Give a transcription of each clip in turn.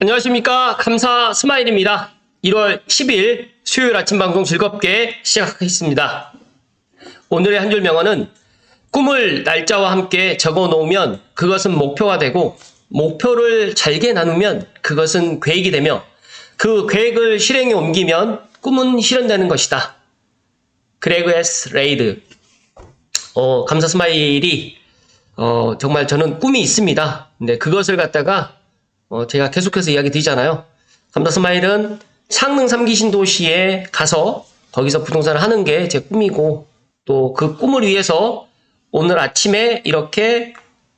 안녕하십니까. 감사 스마일입니다. 1월 10일 수요일 아침 방송 즐겁게 시작하겠습니다. 오늘의 한 줄 명언은 꿈을 날짜와 함께 적어 놓으면 그것은 목표가 되고 목표를 잘게 나누면 그것은 계획이 되며 그 계획을 실행에 옮기면 꿈은 실현되는 것이다. 그레그 S. 레이드. 감사 스마일이 정말 저는 꿈이 있습니다. 근데 그것을 갖다가 제가 계속해서 이야기 드리잖아요. 감사 스마일은 창릉 3기 신도시에 가서 거기서 부동산을 하는 게 제 꿈이고 또 그 꿈을 위해서 오늘 아침에 이렇게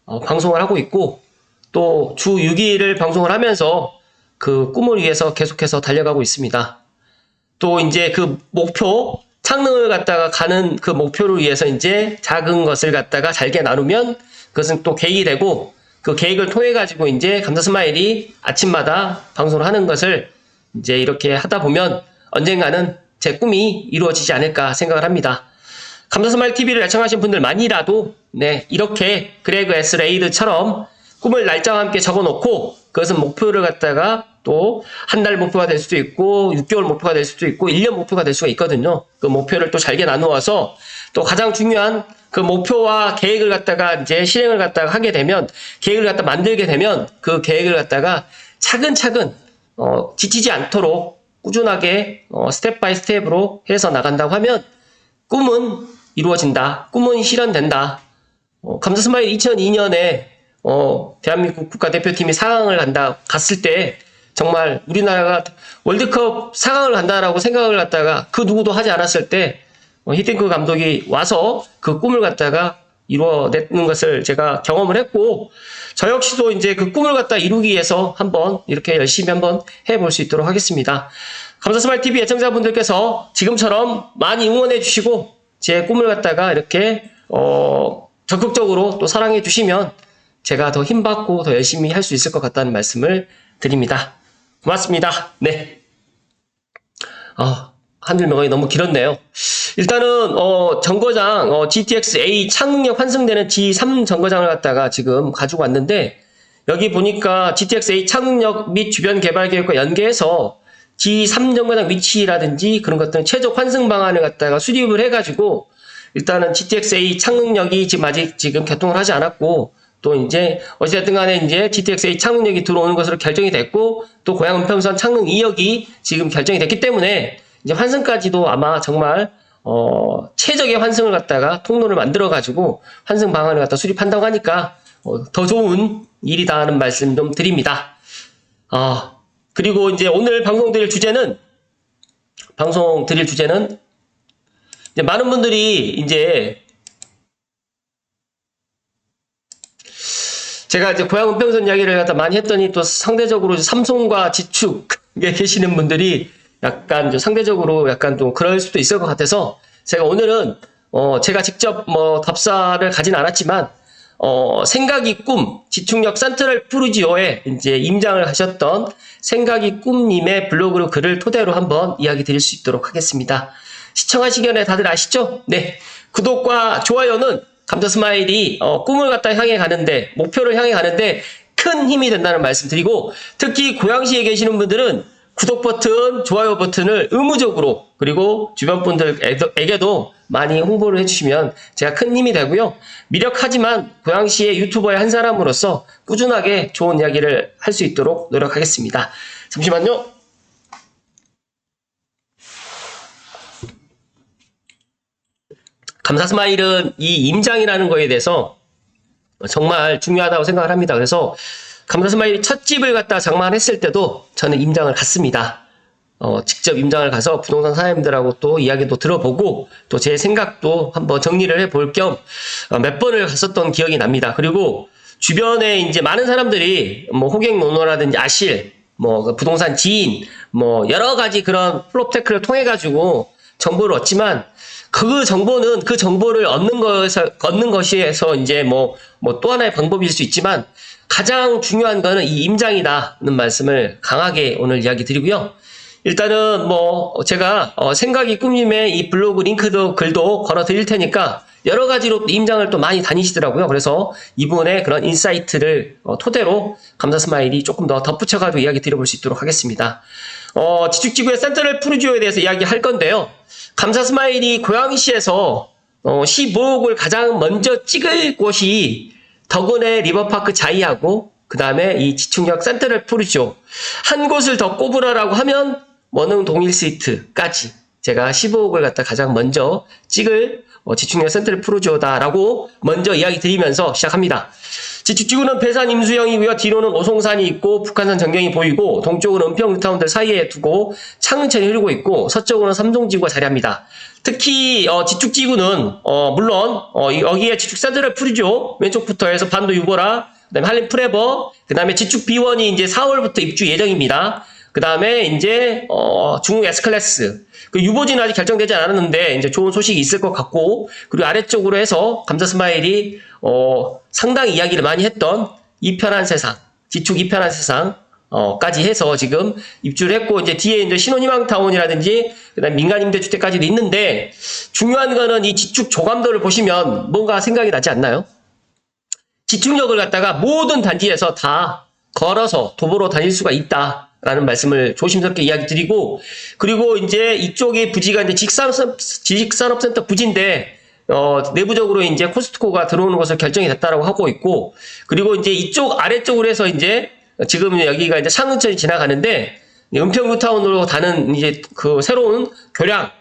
방송을 하고 있고 또 주 6일을 방송을 하면서 그 꿈을 위해서 계속해서 달려가고 있습니다. 또 이제 그 목표, 창릉을 갖다가 가는 그 목표를 위해서 이제 작은 것을 갖다가 잘게 나누면 그것은 또 계획이 되고 그 계획을 통해 가지고 이제 감사 스마일이 아침마다 방송을 하는 것을 이제 이렇게 하다 보면 언젠가는 제 꿈이 이루어지지 않을까 생각을 합니다. 감사 스마일 TV를 애청하신 분들만이라도 이렇게 그레그 S 레이드처럼 꿈을 날짜와 함께 적어놓고 그것은 목표를 갖다가 또 한 달 목표가 될 수도 있고 6개월 목표가 될 수도 있고 1년 목표가 될 수가 있거든요. 그 목표를 또 잘게 나누어서 또 가장 중요한 그 목표와 계획을 갖다가 이제 실행을 갖다가 하게 되면 계획을 갖다 만들게 되면 그 계획을 갖다가 차근차근 지치지 않도록 꾸준하게 스텝 바이 스텝으로 해서 나간다고 하면 꿈은 이루어진다. 꿈은 실현된다. 감사 스마일 2002년에 대한민국 국가대표팀이 4강을 갔을 때 정말 우리나라가 월드컵 4강을 간다라고 생각을 갖다가 그 누구도 하지 않았을 때 히딩크 감독이 와서 그 꿈을 갖다가 이루어내는 것을 제가 경험을 했고 저 역시도 이제 그 꿈을 갖다 이루기 위해서 한번 이렇게 열심히 한번 해볼 수 있도록 하겠습니다. 감사 스마일 TV 애청자분들께서 지금처럼 많이 응원해 주시고 제 꿈을 갖다가 이렇게 적극적으로 또 사랑해 주시면 제가 더 힘받고 더 열심히 할 수 있을 것 같다는 말씀을 드립니다. 고맙습니다. 네. 한 줄 명언이 너무 길었네요. 일단은 정거장 GTX-A 창능력 환승되는 G3 정거장을 갖다가 지금 가지고 왔는데 여기 보니까 GTX-A 창능력 및 주변 개발 계획과 연계해서 G3 정거장 위치라든지 그런 것들은 최적 환승 방안을 갖다가 수립을 해가지고 일단은 GTX-A 창능력이 지금 아직 개통을 하지 않았고 또 이제 어찌됐든 간에 이제 GTX-A 창능력이 들어오는 것으로 결정이 됐고 또 고양 은평선 창능 2역이 지금 결정이 됐기 때문에 이제 환승까지도 아마 정말 최적의 환승을 갖다가 통로를 만들어 가지고 환승 방안을 갖다 수립한다고 하니까 더 좋은 일이다 하는 말씀 좀 드립니다. 그리고 이제 오늘 방송 드릴 주제는 이제 많은 분들이 이제 제가 이제 고양 은평선 이야기를 갖다 많이 했더니 또 상대적으로 삼성과 지축에 계시는 분들이 약간 좀 상대적으로 약간 좀 그럴 수도 있을 것 같아서 제가 오늘은 제가 직접 답사를 가진 않았지만 생각이 꿈 지축역 센트럴 푸르지오에 이제 임장을 하셨던 생각이 꿈님의 블로그로 글을 토대로 한번 이야기 드릴 수 있도록 하겠습니다. 시청하시기 전에 다들 아시죠? 네, 구독과 좋아요는 감사 스마일이 꿈을 갖다 향해 가는데 목표를 향해 가는데 큰 힘이 된다는 말씀 드리고 특히 고양시에 계시는 분들은 구독 버튼, 좋아요 버튼을 의무적으로 그리고 주변 분들에게도 많이 홍보를 해주시면 제가 큰 힘이 되고요. 미력하지만 고양시의 유튜버의 한 사람으로서 꾸준하게 좋은 이야기를 할 수 있도록 노력하겠습니다. 잠시만요. 감사 스마일은 이 임장이라는 거에 대해서 정말 중요하다고 생각을 합니다. 그래서 감사 스마일이 첫 집을 갖다 장만했을 때도 저는 임장을 갔습니다. 직접 임장을 가서 부동산 사장님들하고 또 이야기도 들어보고 또 제 생각도 한번 정리를 해볼 겸 몇 번을 갔었던 기억이 납니다. 그리고 주변에 이제 많은 사람들이 호갱노노라든지 아실, 부동산 지인, 여러 가지 그런 플롭테크를 통해 가지고 정보를 얻지만 그 정보를 얻는 것에서 이제 또 하나의 방법일 수 있지만 가장 중요한 거는 이 임장이다는 말씀을 강하게 오늘 이야기 드리고요. 일단은 뭐 제가 생각이 꿈님의 이 블로그 링크도 글도 걸어 드릴 테니까 여러 가지로 임장을 또 많이 다니시더라고요. 그래서 이분의 그런 인사이트를 토대로 감사 스마일이 조금 더 덧붙여가지고 이야기 드려볼 수 있도록 하겠습니다. 지축지구의 센트럴 푸르지오에 대해서 이야기할 건데요. 감사 스마일이 고양시에서 15억을 가장 먼저 찍을 곳이 덕원의 리버파크 자이하고 그 다음에 이 지축역 센트럴 푸르지오 한 곳을 더 꼽으라라고 하면 원흥 동일 스위트까지 제가 15억을 갖다 가장 먼저 찍을 지축역 센트럴 푸르지오다라고 먼저 이야기 드리면서 시작합니다. 지축지구는 배산 임수형이고요. 뒤로는 오송산이 있고 북한산 전경이 보이고 동쪽은 은평 뉴타운들 사이에 두고 창릉천이 흐르고 있고 서쪽으로는 삼성지구가 자리합니다. 특히 지축지구는 물론 여기에 지축 센트럴 푸르지오 왼쪽부터 해서 반도 유보라 그다음에 한림 프레버 그다음에 지축 B1이 이제 4월부터 입주 예정입니다. 그다음에 이제 중국 S클래스 그 유보지는 아직 결정되지 않았는데 이제 좋은 소식이 있을 것 같고 그리고 아래쪽으로 해서 감사 스마일이 상당히 이야기를 많이 했던 이편한 세상 지축 이편한 세상 까지 해서 지금 입주를 했고 이제 뒤에 이제 신혼희망타운이라든지 그다음에 민간임대주택까지도 있는데 중요한 거는 이 지축 조감도를 보시면 뭔가 생각이 나지 않나요? 지축역을 갖다가 모든 단지에서 다 걸어서 도보로 다닐 수가 있다라는 말씀을 조심스럽게 이야기 드리고 그리고 이제 이쪽의 부지가 이제 지식산업센터 부지인데 내부적으로 이제 코스트코가 들어오는 것을 결정이 됐다라고 하고 있고 그리고 이제 이쪽 아래쪽으로 해서 이제 지금 여기가 이제 창릉천이 지나가는데 은평 뉴타운으로 가는 이제 그 새로운 교량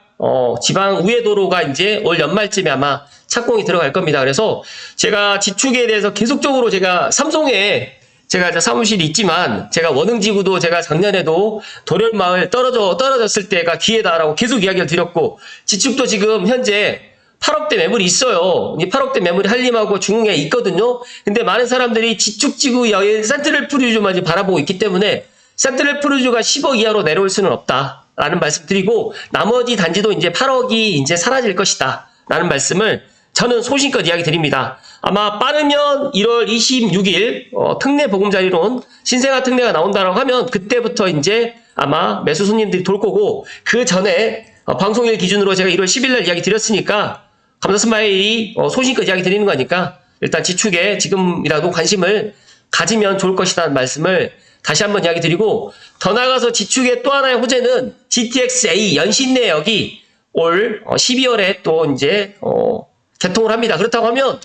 지방 우회 도로가 이제 올 연말쯤에 아마 착공이 들어갈 겁니다. 그래서 제가 지축에 대해서 계속적으로 제가 삼성에 제가 이제 사무실이 있지만 제가 원흥지구도 제가 작년에도 도련마을 떨어졌을 때가 기회다라고 계속 이야기를 드렸고 지축도 지금 현재 8억대 매물이 있어요. 이 8억대 매물이 한림하고 중흥에 있거든요. 근데 많은 사람들이 지축지구 여인 센트럴 푸르지오만 바라보고 있기 때문에 센트럴 푸르지오가 10억 이하로 내려올 수는 없다라는 말씀 드리고 나머지 단지도 이제 8억이 이제 사라질 것이다 라는 말씀을 저는 소신껏 이야기 드립니다. 아마 빠르면 1월 26일 특례 보금자리론 신생아 특례가 나온다고 하면 그때부터 이제 아마 매수 손님들이 돌 거고 그 전에 방송일 기준으로 제가 1월 10일 날 이야기 드렸으니까 감사 스마일이 소신껏 이야기 드리는 거니까 일단 지축에 지금이라도 관심을 가지면 좋을 것이라는 말씀을 다시 한번 이야기 드리고 더 나아가서 지축의 또 하나의 호재는 GTX-A 연신내역이 올 12월에 또 이제 개통을 합니다. 그렇다고 하면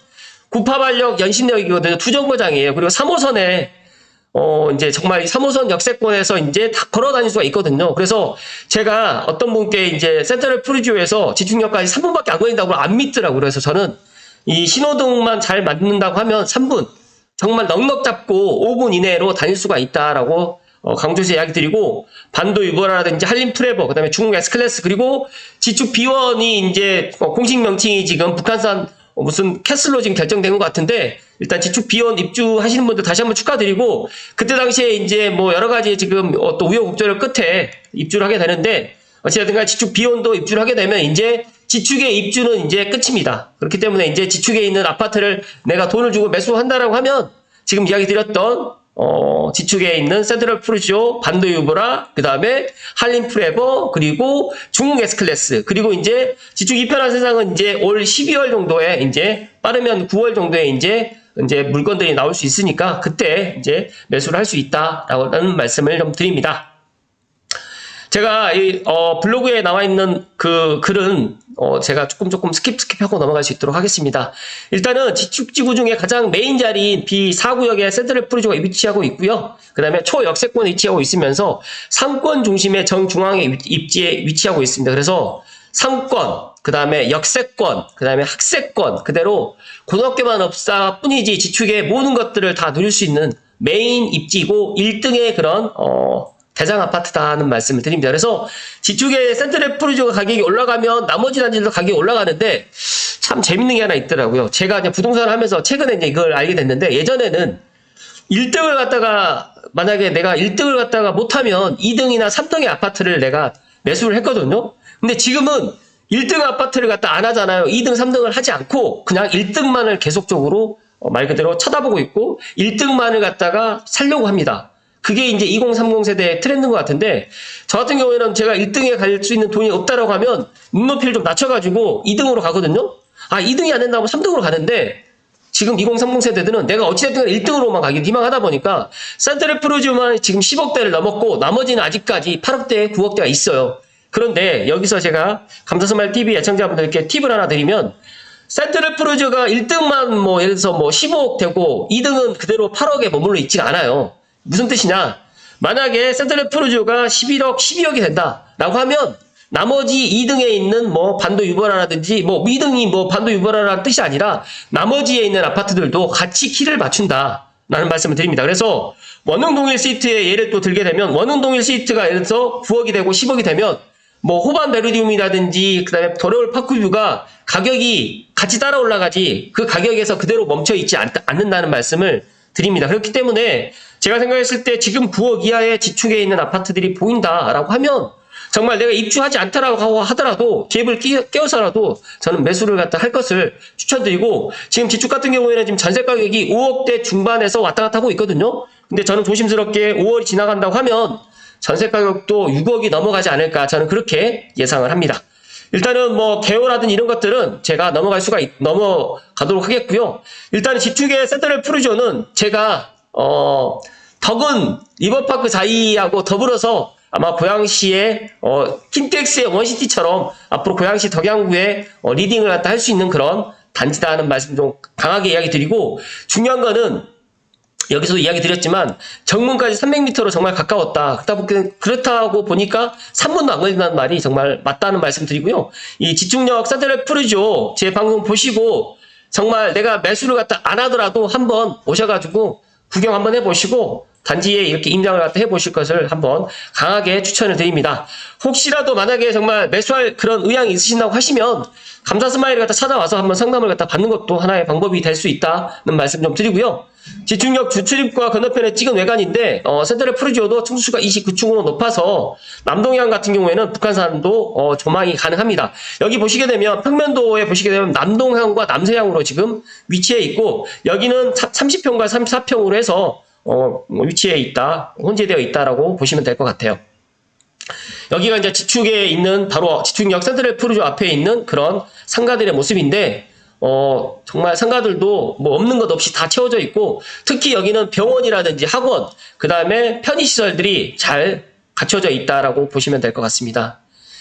988역 연신내역이거든요. 투정거장이에요. 그리고 3호선에 이제 정말 3호선 역세권에서 이제 다 걸어 다닐 수가 있거든요. 그래서 제가 어떤 분께 이제 센트럴 푸르지오에서 지축역까지 3분밖에 안 걸린다고 안 믿더라고요. 그래서 저는 이 신호등만 잘 맞는다고 하면 3분, 정말 넉넉 잡고 5분 이내로 다닐 수가 있다라고 강조해서 이야기 드리고 반도 유보라든지 한림 프레버, 그다음에 중국 S클래스 그리고 지축 B1이 이제 공식 명칭이 지금 북한산 무슨 캐슬로 지금 결정된 것 같은데 일단 지축 B1 입주하시는 분들 다시 한번 축하드리고 그때 당시에 이제 뭐 여러 가지 지금 또 우여곡절 끝에 입주를 하게 되는데 어찌됐든 간에 지축 B1도 입주를 하게 되면 이제 지축의 입주는 이제 끝입니다. 그렇기 때문에 이제 지축에 있는 아파트를 내가 돈을 주고 매수한다라고 하면 지금 이야기 드렸던 지축에 있는 센트럴 푸르지오, 반도 유보라, 그 다음에 한림 프레버, 그리고 중국 S클래스, 그리고 이제 지축 이편한 세상은 이제 올 12월 정도에 이제 빠르면 9월 정도에 이제 물건들이 나올 수 있으니까 그때 이제 매수를 할 수 있다라는 말씀을 좀 드립니다. 제가 이 블로그에 나와 있는 그 글은 제가 조금 스킵하고 넘어갈 수 있도록 하겠습니다. 일단은 지축지구 중에 가장 메인 자리인 B4구역에 센트럴 푸르지오가 위치하고 있고요. 그 다음에 초역세권에 위치하고 있으면서 상권 중심의 정중앙에 위치하고 있습니다. 그래서 상권, 그 다음에 역세권, 그 다음에 학세권 그대로 고등학교만 없다 뿐이지 지축의 모든 것들을 다 누릴 수 있는 메인 입지고 1등의 그런 대장 아파트다는 말씀을 드립니다. 그래서 지축의 센트럴 푸르지오가 가격이 올라가면 나머지 단지도 가격이 올라가는데 참 재밌는 게 하나 있더라고요. 제가 이제 부동산을 하면서 최근에 이제 이걸 알게 됐는데 예전에는 1등을 갖다가 만약에 내가 1등을 갖다가 못하면 2등이나 3등의 아파트를 내가 매수를 했거든요. 근데 지금은 1등 아파트를 갖다 안 하잖아요. 2등, 3등을 하지 않고 그냥 1등만을 계속적으로 말 그대로 쳐다보고 있고 1등만을 갖다가 살려고 합니다. 그게 이제 2030 세대의 트렌드인 것 같은데, 저 같은 경우에는 제가 1등에 갈 수 있는 돈이 없다라고 하면 눈높이를 좀 낮춰가지고 2등으로 가거든요. 2등이 안 된다고 3등으로 가는데, 지금 2030 세대들은 내가 어찌됐든 1등으로만 가길 희망하다 보니까 산타레 프루지오만 지금 10억대를 넘었고 나머지는 아직까지 8억대, 9억대가 있어요. 그런데 여기서 제가 감사스마일 TV 애청자분들께 팁을 하나 드리면, 산타레 프루지오가 1등만 뭐 예를 들어서 뭐 15억 되고 2등은 그대로 8억에 머물러 있지가 않아요. 무슨 뜻이냐? 만약에 산타레 프루지오가 11억, 12억이 된다라고 하면 나머지 2등에 있는 뭐 반도 유보라라든지 뭐 2등이 뭐 반도 유보라라는 뜻이 아니라 나머지에 있는 아파트들도 같이 키를 맞춘다라는 말씀을 드립니다. 그래서 원흥동일 시트의 예를 또 들게 되면, 원흥동일 시트가 예를 들어서 9억이 되고 10억이 되면 뭐 호반 베르디움이라든지 그다음에 더러울 파크뷰가 가격이 같이 따라 올라가지 그 가격에서 그대로 멈춰 있지 않는다는 말씀을 드립니다. 그렇기 때문에 제가 생각했을 때 지금 9억 이하의 지축에 있는 아파트들이 보인다라고 하면 정말 내가 입주하지 않더라고 하더라도 갭을 깨워서라도 저는 매수를 갖다 할 것을 추천드리고, 지금 지축 같은 경우에는 지금 전세 가격이 5억대 중반에서 왔다 갔다 하고 있거든요. 근데 저는 조심스럽게 5월이 지나간다고 하면 전세 가격도 6억이 넘어가지 않을까, 저는 그렇게 예상을 합니다. 일단은 뭐 개요라든 이런 것들은 제가 넘어가도록 하겠고요. 일단은 지축의 센트럴 프루지오는 제가 덕은 리버파크 자이하고 더불어서 아마 고양시의 킨텍스의 원시티처럼 앞으로 고양시 덕양구에 리딩을 갖다 할 수 있는 그런 단지다는 말씀 좀 강하게 이야기 드리고, 중요한 거는 여기서도 이야기 드렸지만 정문까지 300m로 정말 가까웠다. 그렇다고 보니까 3분도 안 걸린다는 말이 정말 맞다는 말씀 드리고요. 이 지축역 산타레 프루지오 제 방송 보시고 정말 내가 매수를 갖다 안 하더라도 한번 오셔가지고 구경 한번 해보시고 단지에 이렇게 임장을 갖다 해보실 것을 한번 강하게 추천을 드립니다. 혹시라도 만약에 정말 매수할 그런 의향이 있으신다고 하시면 감사스마일을 갖다 찾아와서 한번 상담을 갖다 받는 것도 하나의 방법이 될 수 있다는 말씀 좀 드리고요. 지축역 주출입구와 건너편에 찍은 외관인데 센트럴 프루지오도 층수가 29층으로 높아서 남동해안 같은 경우에는 북한산도 조망이 가능합니다. 여기 보시게 되면 평면도에 보시게 되면 남동향과 남서향으로 지금 위치해 있고, 여기는 30평과 34평으로 해서 위치해 있다, 혼재되어 있다라고 보시면 될 것 같아요. 여기가 이제 지축에 있는 바로 지축역 센트럴 프루지오 앞에 있는 그런 상가들의 모습인데, 정말 상가들도 뭐 없는 것 없이 다 채워져 있고, 특히 여기는 병원이라든지 학원, 그 다음에 편의시설들이 잘 갖춰져 있다라고 보시면 될 것 같습니다.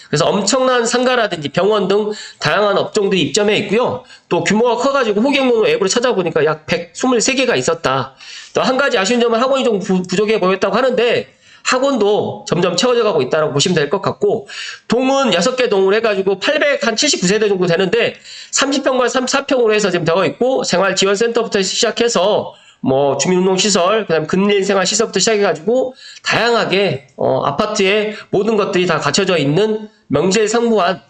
그래서 엄청난 상가라든지 병원 등 다양한 업종들이 입점해 있고요. 또 규모가 커가지고 호객문호 앱으로 찾아보니까 약 123개가 있었다. 또 한 가지 아쉬운 점은 학원이 좀 부족해 보였다고 하는데, 학원도 점점 채워져 가고 있다고 보시면 될 것 같고, 동은 6개 동을 해가지고 879세대 정도 되는데 30평과 34평으로 해서 지금 되어 있고, 생활지원센터부터 시작해서 뭐 주민운동시설, 그 다음에 근린생활시설부터 시작해가지고 다양하게 아파트에 모든 것들이 다 갖춰져 있는 명실상부한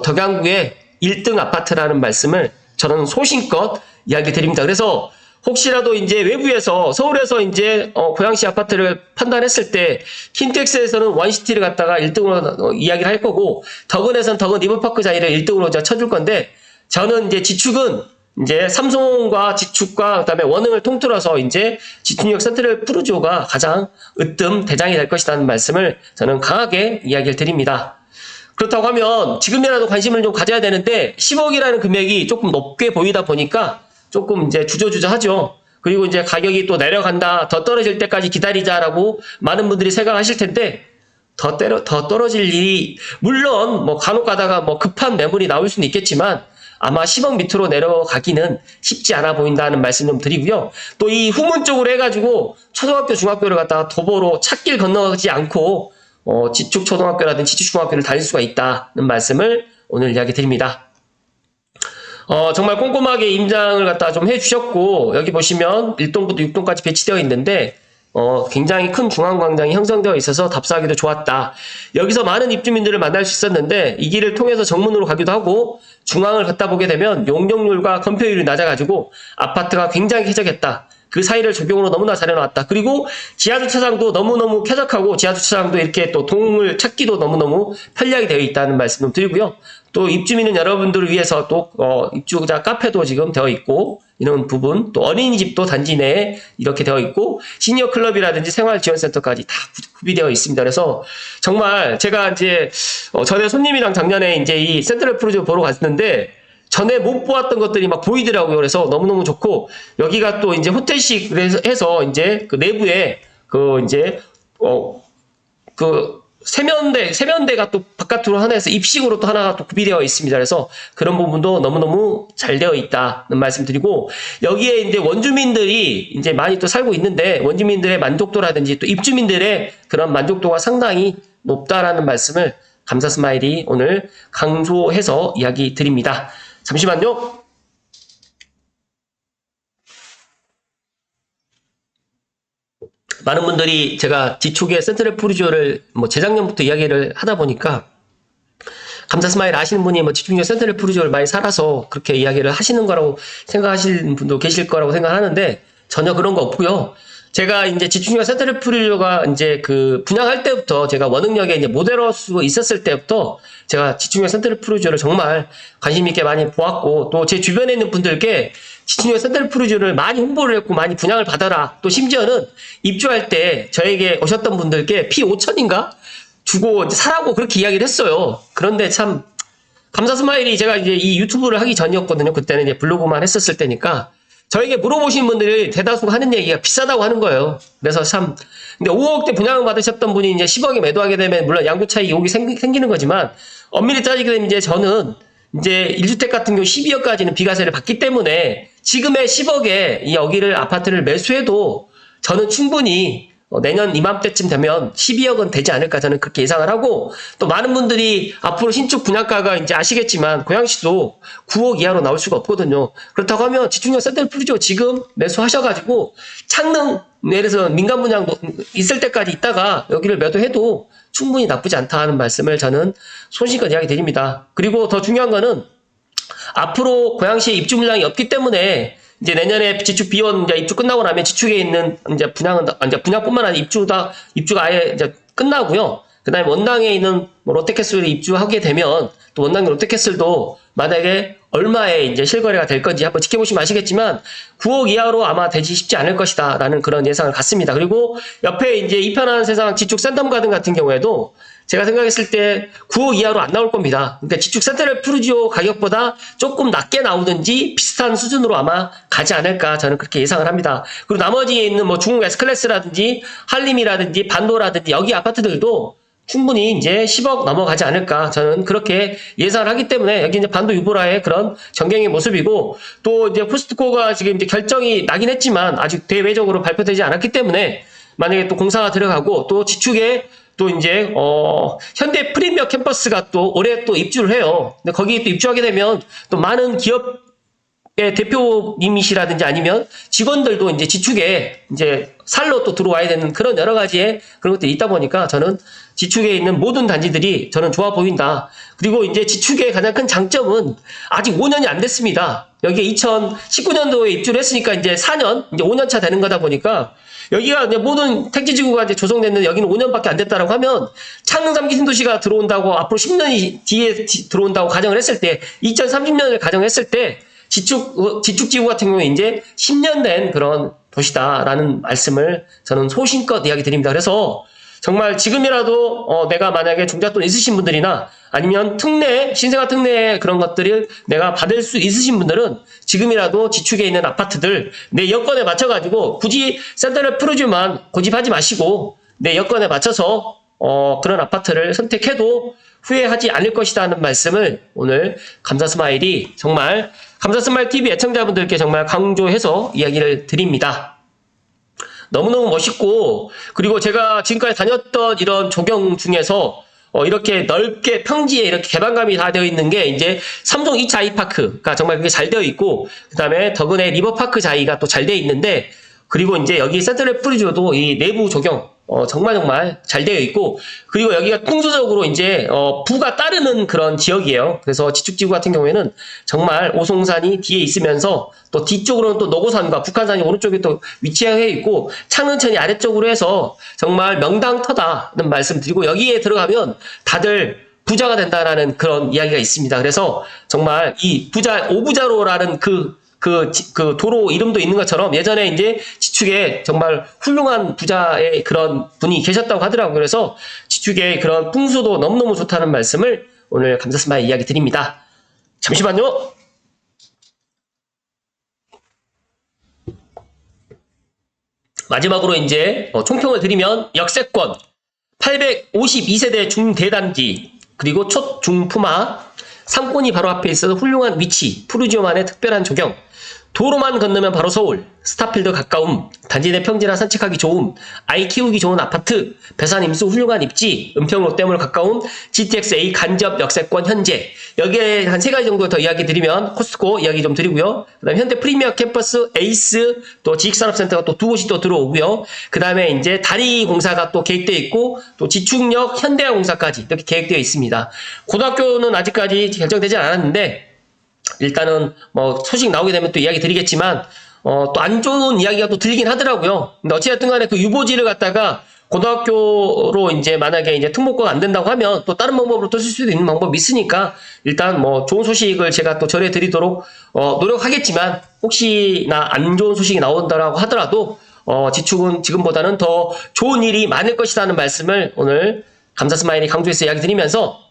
덕양구의 1등 아파트라는 말씀을 저는 소신껏 이야기 드립니다. 그래서 혹시라도 이제 외부에서 서울에서 이제 고양시 아파트를 판단했을 때 킨텍스에서는 원시티를 갖다가 1등으로 이야기를 할 거고, 덕은에서는 덕은 리버파크 자이를 1등으로 쳐줄 건데, 저는 이제 지축은 이제 삼성과 지축과 그다음에 원흥을 통틀어서 이제 지축역 센트럴 프루지오가 가장 으뜸 대장이 될 것이라는 말씀을 저는 강하게 이야기를 드립니다. 그렇다고 하면 지금이라도 관심을 좀 가져야 되는데 10억이라는 금액이 조금 높게 보이다 보니까 조금 이제 주저주저하죠. 그리고 이제 가격이 또 내려간다, 더 떨어질 때까지 기다리자라고 많은 분들이 생각하실 텐데, 더 떨어질 일이 물론 뭐 간혹 가다가 뭐 급한 매물이 나올 수는 있겠지만 아마 10억 밑으로 내려가기는 쉽지 않아 보인다는 말씀 좀 드리고요. 또 이 후문 쪽으로 해가지고 초등학교, 중학교를 갖다가 도보로 찻길 건너지 않고 지축초등학교라든지 지축중학교를 다닐 수가 있다는 말씀을 오늘 이야기 드립니다. 정말 꼼꼼하게 임장을 갖다 좀 해주셨고, 여기 보시면 1동부터 6동까지 배치되어 있는데 굉장히 큰 중앙광장이 형성되어 있어서 답사하기도 좋았다. 여기서 많은 입주민들을 만날 수 있었는데 이 길을 통해서 정문으로 가기도 하고, 중앙을 갔다 보게 되면 용적률과 건폐율이 낮아가지고 아파트가 굉장히 쾌적했다. 그 사이를 조경으로 너무나 잘 해놨다. 그리고 지하주차장도 너무너무 쾌적하고, 지하주차장도 이렇게 또 동물 찾기도 너무너무 편리하게 되어 있다는 말씀 좀 드리고요. 또 입주민은 여러분들을 위해서 또 입주자 카페도 지금 되어 있고, 이런 부분, 또 어린이집도 단지 내에 이렇게 되어 있고 시니어 클럽이라든지 생활지원센터까지 다 구비되어 있습니다. 그래서 정말 제가 이제 전에 손님이랑 작년에 이제 이 센트럴 푸르지오 보러 갔는데 전에 못 보았던 것들이 막 보이더라고요. 그래서 너무너무 좋고 여기가 또 이제 호텔식 해서 이제 그 내부에 그 이제 그 세면대가 또 바깥으로 하나에서 입식으로 또 하나가 또 구비되어 있습니다. 그래서 그런 부분도 너무너무 잘 되어 있다는 말씀드리고 여기에 이제 원주민들이 이제 많이 또 살고 있는데 원주민들의 만족도라든지 또 입주민들의 그런 만족도가 상당히 높다라는 말씀을 감사 스마일이 오늘 강조해서 이야기 드립니다. 잠시만요. 많은 분들이 제가 지축의 센트럴 푸르지오를 뭐 재작년부터 이야기를 하다 보니까 감사 스마일 아시는 분이 뭐 지축의 센트럴 푸르지오를 많이 살아서 그렇게 이야기를 하시는 거라고 생각하시는 분도 계실 거라고 생각하는데 전혀 그런 거 없고요. 제가 이제 지축의 센트럴 푸르지오가 이제 그 분양할 때부터 제가 원흥역에 이제 모델하우스 있었을 때부터 제가 지축의 센트럴 푸르지오를 정말 관심 있게 많이 보았고 또 제 주변에 있는 분들께 지축의 센트럴 푸르지오를 많이 홍보를 했고 많이 분양을 받아라. 또 심지어는 입주할 때 저에게 오셨던 분들께 피 5천인가 주고 사라고 그렇게 이야기를 했어요. 그런데 참 감사 스마일이 제가 이제 이 유튜브를 하기 전이었거든요. 그때는 이제 블로그만 했었을 때니까 저에게 물어보신 분들이 대다수가 하는 얘기가 비싸다고 하는 거예요. 그래서 참 근데 5억대 분양을 받으셨던 분이 이제 10억에 매도하게 되면 물론 양도 차익이 여기 생기는 거지만 엄밀히 따지게 되면 이제 저는 이제 1주택 같은 경우 12억까지는 비과세를 받기 때문에 지금의 10억에 이 여기를 아파트를 매수해도 저는 충분히 내년 이맘때쯤 되면 12억은 되지 않을까 저는 그렇게 예상을 하고 또 많은 분들이 앞으로 신축 분양가가 이제 아시겠지만 고양시도 9억 이하로 나올 수가 없거든요. 그렇다고 하면 지축력 센트럴 푸르지오 지금 매수하셔가지고 창릉 예를 들어서 민간 분양 있을 때까지 있다가 여기를 매도해도 충분히 나쁘지 않다 하는 말씀을 저는 손실껏 이야기 드립니다. 그리고 더 중요한 거는 앞으로 고양시에 입주 물량이 없기 때문에 이제 내년에 지축 비원 이제 입주 끝나고 나면 지축에 있는 이제 분양은 이제 분양뿐만 아니라 입주가 아예 이제 끝나고요. 그다음에 원당에 있는 뭐 롯데캐슬을 입주하게 되면 또 원당 롯데캐슬도 만약에 얼마에 이제 실거래가 될 건지 한번 지켜보시면 아시겠지만 9억 이하로 아마 되지 쉽지 않을 것이다라는 그런 예상을 갖습니다. 그리고 옆에 이제 이편한 세상 지축 샌덤 가든 같은 경우에도 제가 생각했을 때 9억 이하로 안 나올 겁니다. 그러니까 지축 센트럴 푸르지오 가격보다 조금 낮게 나오든지 비슷한 수준으로 아마 가지 않을까 저는 그렇게 예상을 합니다. 그리고 나머지에 있는 뭐 중국 S클래스라든지 한림이라든지 반도라든지 여기 아파트들도 충분히 이제 10억 넘어가지 않을까 저는 그렇게 예상을 하기 때문에 여기 이제 반도 유보라의 그런 전경의 모습이고 또 이제 포스트코가 지금 이제 결정이 나긴 했지만 아직 대외적으로 발표되지 않았기 때문에 만약에 또 공사가 들어가고 또 지축에 또 이제 현대 프리미어 캠퍼스가 또 올해 또 입주를 해요. 근데 거기 또 입주하게 되면 또 많은 기업의 대표님이시라든지 아니면 직원들도 이제 지축에 이제 살로 또 들어와야 되는 그런 여러 가지의 그런 것들이 있다 보니까 저는 지축에 있는 모든 단지들이 저는 좋아 보인다. 그리고 이제 지축의 가장 큰 장점은 아직 5년이 안 됐습니다. 여기에 2019년도에 입주를 했으니까 이제 4년, 이제 5년 차 되는 거다 보니까 여기가 이제 모든 택지지구가 이제 조성됐는데 여기는 5년밖에 안 됐다라고 하면 창릉 3기 신도시가 들어온다고 앞으로 10년이 뒤에 들어온다고 가정을 했을 때 2030년을 가정했을 때 지축지구 같은 경우에 이제 10년 된 그런 도시다라는 말씀을 저는 소신껏 이야기 드립니다. 그래서 정말 지금이라도 내가 만약에 종잣돈 있으신 분들이나 아니면 특례, 신생아 특례 그런 것들을 내가 받을 수 있으신 분들은 지금이라도 지축에 있는 아파트들 내 여건에 맞춰가지고 굳이 센트럴 푸르지오만 고집하지 마시고 내 여건에 맞춰서 그런 아파트를 선택해도 후회하지 않을 것이다 하는 말씀을 오늘 감사 스마일이 정말 감사 스마일 TV 애청자분들께 정말 강조해서 이야기를 드립니다. 너무너무 멋있고 그리고 제가 지금까지 다녔던 이런 조경 중에서 이렇게 넓게 평지에 이렇게 개방감이 다 되어 있는 게 이제 삼성 2차 아이파크가 정말 그게 잘 되어 있고 그 다음에 덕은의 리버파크 자이가 또 잘 되어 있는데 그리고 이제 여기 센트럴 푸르지오도 이 내부 조경 정말 잘 되어 있고 그리고 여기가 풍수적으로 이제 부가 따르는 그런 지역이에요. 그래서 지축지구 같은 경우에는 정말 오송산이 뒤에 있으면서 또 뒤쪽으로는 또 노고산과 북한산이 오른쪽에 또 위치해 있고 창릉천이 아래쪽으로 해서 정말 명당터다는 말씀드리고 여기에 들어가면 다들 부자가 된다라는 그런 이야기가 있습니다. 그래서 정말 이 부자 오부자로라는 그 그 도로 이름도 있는 것처럼 예전에 이제 지축에 정말 훌륭한 부자의 그런 분이 계셨다고 하더라고요. 그래서 지축의 그런 풍수도 너무너무 좋다는 말씀을 오늘 감사 스마일 이야기 드립니다. 잠시만요. 마지막으로 이제 총평을 드리면 역세권 852세대 중대단지 그리고 촛중푸마 상권이 바로 앞에 있어서 훌륭한 위치 푸르지오만의 특별한 조경 도로만 건너면 바로 서울 스타필드 가까움 단지 내 평지나 산책하기 좋음 아이 키우기 좋은 아파트 배산 임수 훌륭한 입지 은평 롯데몰 가까움 GTX-A 간접 역세권 현재 여기에 한 3가지 정도 더 이야기 드리면 코스트코 이야기 좀 드리고요. 그 다음에 현대 프리미어 캠퍼스 에이스 또 지식산업센터가 또 2곳이 또 들어오고요. 그 다음에 이제 다리 공사가 또 계획되어 있고 또 지축역 현대화공사까지 이렇게 계획되어 있습니다. 고등학교는 아직까지 결정되지 않았는데 일단은 뭐 소식 나오게 되면 또 이야기 드리겠지만 또 안 좋은 이야기가 또 들리긴 하더라고요. 근데 어찌됐든 간에 그 유보지를 갖다가 고등학교로 이제 만약에 이제 특목고가 안 된다고 하면 또 다른 방법으로 또 쓸 수도 있는 방법이 있으니까 일단 뭐 좋은 소식을 제가 또 전해 드리도록 노력하겠지만 혹시나 안 좋은 소식이 나온다라고 하더라도 지축은 지금보다는 더 좋은 일이 많을 것이라는 말씀을 오늘 감사 스마일이 강조해서 이야기 드리면서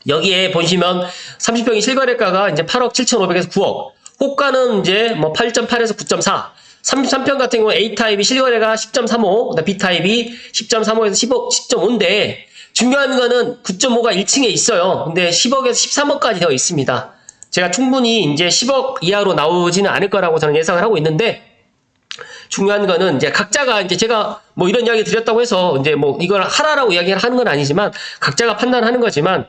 여기에 보시면 30평이 실거래가가 이제 8억 7,500에서 9억. 호가는 이제 뭐 8.8에서 9.4. 33평 같은 경우 A타입이 실거래가 10.35, B타입이 10.35에서 10.5인데 중요한 거는 9.5가 1층에 있어요. 근데 10억에서 13억까지 되어 있습니다. 제가 충분히 이제 10억 이하로 나오지는 않을 거라고 저는 예상을 하고 있는데 중요한 거는 이제 각자가 이제 제가 뭐 이런 이야기 드렸다고 해서 이제 뭐 이걸 하라라고 이야기를 하는 건 아니지만 각자가 판단하는 거지만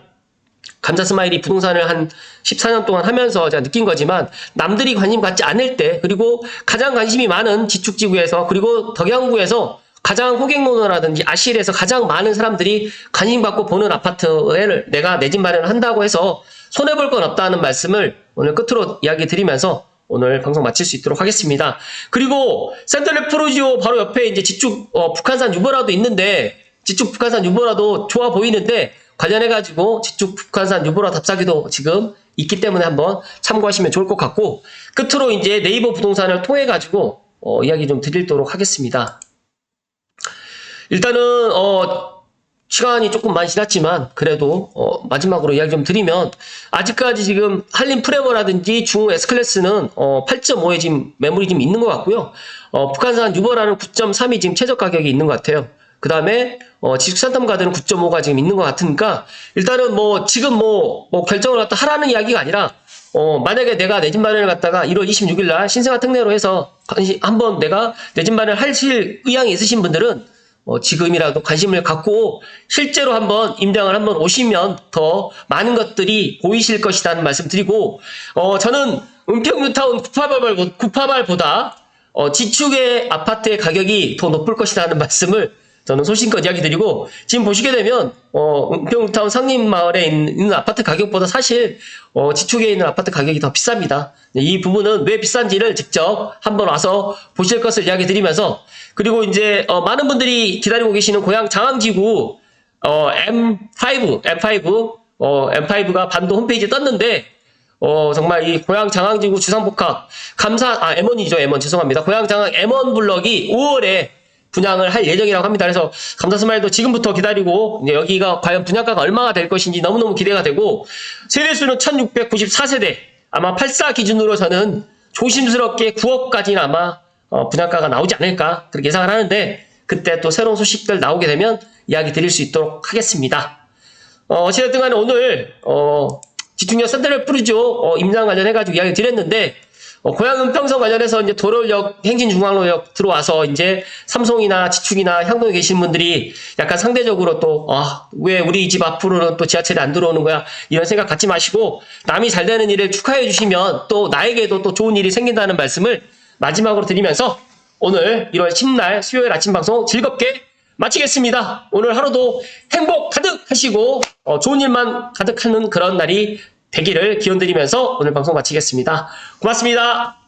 감사 스마일이 부동산을 한 14년 동안 하면서 제가 느낀 거지만 남들이 관심 갖지 않을 때 그리고 가장 관심이 많은 지축지구에서 그리고 덕양구에서 가장 호갱노노라든지 아실에서 가장 많은 사람들이 관심 갖고 보는 아파트를 내가 내 집 마련을 한다고 해서 손해볼 건 없다는 말씀을 오늘 끝으로 이야기 드리면서 오늘 방송 마칠 수 있도록 하겠습니다. 그리고 센트럴 푸르지오 바로 옆에 이제 지축 북한산 유보라도 있는데 지축 북한산 유보라도 좋아 보이는데 관련해가지고 지축 북한산 유보라 답사기도 지금 있기 때문에 한번 참고하시면 좋을 것 같고 끝으로 이제 네이버 부동산을 통해가지고 이야기 좀 드리도록 하겠습니다. 일단은 시간이 조금 많이 지났지만 그래도 마지막으로 이야기 좀 드리면 아직까지 지금 한림 프레머라든지 중흥 S클래스는 8.5에 지금 매물이 좀 있는 것 같고요. 북한산 유보라는 9.3이 지금 최저 가격이 있는 것 같아요. 그 다음에 지식산탐가드는 9.5가 지금 있는 것 같으니까 일단은 뭐 지금 뭐 결정을 갖다 하라는 이야기가 아니라 만약에 내가 내 집 마련을 갖다가 1월 26일 날 신생아 특례로 해서 한번 내가 내 집 마련을 하실 의향이 있으신 분들은 지금이라도 관심을 갖고 실제로 한번 임장을 한번 오시면 더 많은 것들이 보이실 것이라는 말씀 드리고 저는 은평 뉴타운 구파발보다 지축의 아파트의 가격이 더 높을 것이라는 말씀을 저는 소신껏 이야기 드리고 지금 보시게 되면 은평 뉴타운 상림마을에 있는 아파트 가격보다 사실 지축에 있는 아파트 가격이 더 비쌉니다. 이 부분은 왜 비싼지를 직접 한번 와서 보실 것을 이야기 드리면서 그리고 이제 많은 분들이 기다리고 계시는 고향 장항지구 M5가 반도 홈페이지에 떴는데 정말 이 고향 장항지구 주상복합 M1이죠. M1 죄송합니다. 고향 장항 M1 블럭이 5월에 분양을 할 예정이라고 합니다. 그래서 감사 스마일도 지금부터 기다리고 이제 여기가 과연 분양가가 얼마가 될 것인지 너무너무 기대가 되고 세대수는 1694세대 아마 84 기준으로 저는 조심스럽게 9억까지는 아마 분양가가 나오지 않을까 그렇게 예상을 하는데 그때 또 새로운 소식들 나오게 되면 이야기 드릴 수 있도록 하겠습니다. 어찌됐든 간에 오늘 지축역 센트럴 푸르지오 임장 관련해가지고 이야기 드렸는데 고향 은평선 관련해서 이제 도로역 행진중앙로역 들어와서 이제 삼성이나 지축이나 향동에 계신 분들이 약간 상대적으로 또 왜 우리 집 앞으로는 또 지하철이 안 들어오는 거야 이런 생각 갖지 마시고 남이 잘 되는 일을 축하해 주시면 또 나에게도 또 좋은 일이 생긴다는 말씀을 마지막으로 드리면서 오늘 1월 10날 수요일 아침 방송 즐겁게 마치겠습니다. 오늘 하루도 행복 가득 하시고 좋은 일만 가득하는 그런 날이 되기를 기원드리면서 오늘 방송 마치겠습니다. 고맙습니다.